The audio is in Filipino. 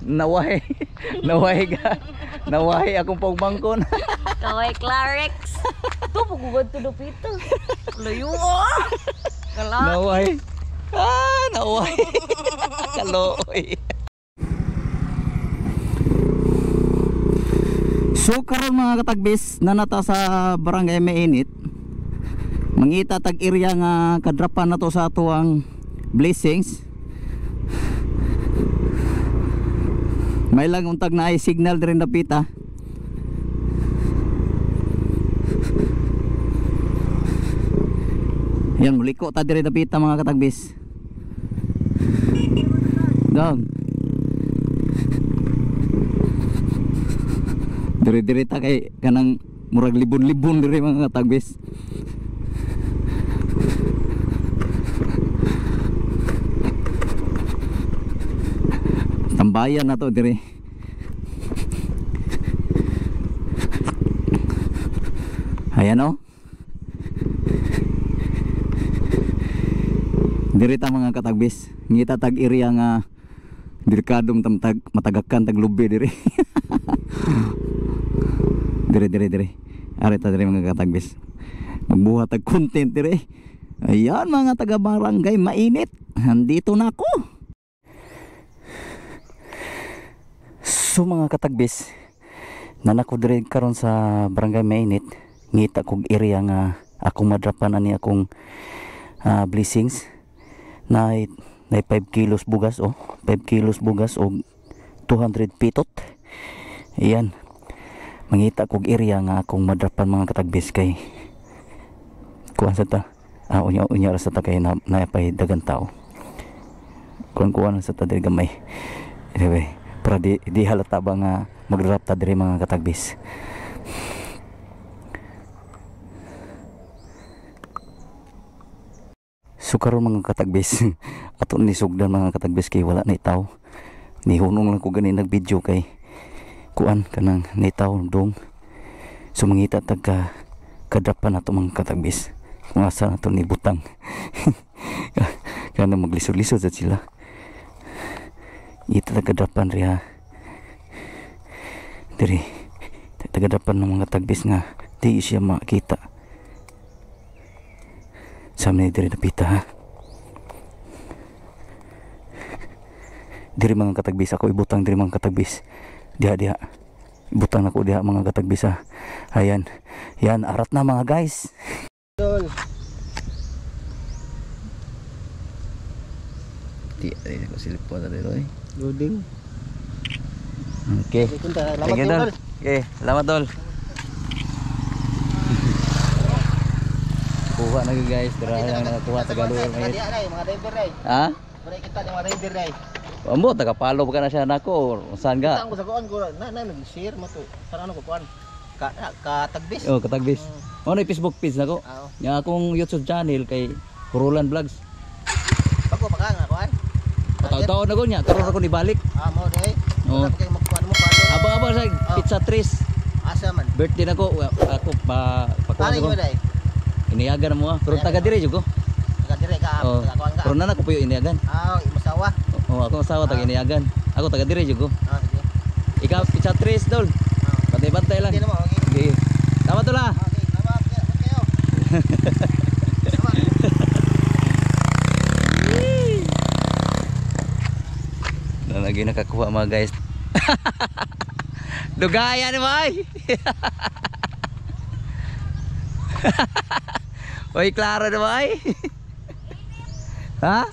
Naway. Naway ka. Naway akong pagbangkon. Kaway Clarex. Ito, pagugad to dapito. Layo mo. Kala. Naway. Naway. Kaloy. So karon mga katagbis, nanata sa barangay Mainit. Mangita tag area nga kadrapan na to sa ato ang blessings. May lang untag na ay signal din napita. Yan, muliko ta dire napita mga katagbis. Dog. Dire-dire ta kay kanang murag libon-libon dire mga katagbis. Tambayan na to dire. Ayan o. Dire ta mga katagbis. Ngita tag area nga delikadong tamtag matagakan tag lubi dire. Dire. Ari ta dire mga katagbis. Magbuhat tag content dire. Ayan mga taga barangay Mainit. Nandito na ako. So mga katagbis, nanako dire karon sa barangay Mainit. Ngita kog area nga akong madrapan ani akong blessings na 5 kilos bugas o 5 kilos bugas o 200 pitot. Ayan, mangita kog area nga akong madrapan mga katagbis kay kuan sa ta unya ra sa ta kay napay dagang tao kuan sa ta diri gamay. Anyway, para di halata ba nga magdrap ta diri mga katagbis. So karon mga katagbis ato ni sugdan mga katagbis kay wala na itaw. Nihunong lang ko gani nag video kay kuan kanang nitaw dong. So mangita tag kadrapan nato mga katagbis kung asa nato ni butang. Kana maglisod-lisod sa sila. Ita tag kadrapan riha. Diri tag kadrapan ng mga katagbis nga di siya makita. Sama ni diri napita ha. Diri mga katagbis ako ibutang diri mga katagbis. Diha. Ibutang ako diha mga katagbis ha. Ayan. Yan arat na mga guys. Dol. Di ko silipon na dito eh. Loading. Okay. Salamat Dol. Okay, salamat Dol. Kuha na guys, dira lang nakakuha sa Galuyong ngayon. Mga driver ray. Ha? Balik kita ni mga driver ray. Ambo tagapalo pa na siya nako. Saan ga? Ang ko sa kuan ko na nag-share mo to. Saan ano ko kuan? Katagbis. Oh, katagbis. Ano yung Facebook page nako? Oo. Yang akong YouTube channel kay Kurulan Vlogs. Pako pa ka nga kuan. Taw-taw na ko niya, karon ako ni balik. Mo day. Oo. Kay magkuan mo palo. Abang-abang sa pizza trees. Asa man. Birthday nako ako pakuha ko. Mo day. Iniagan mo ah. Pero taga dire jud ko. Taga dire ka, Oh. taga kuan ka. Pero na ko puyo iniagan. Imasawa. Oh, ako asawa taga iniagan. Ako taga dire jud ko. Sige. Ikaw pizza trees Dol. Bantay-bantay lang. Hindi na mo, okay. Okay. Tama to la. Okay, salamat kayo. Lagi nakakuha mga guys. Dugaya ni bay. Oy, klaro na bay. Ha?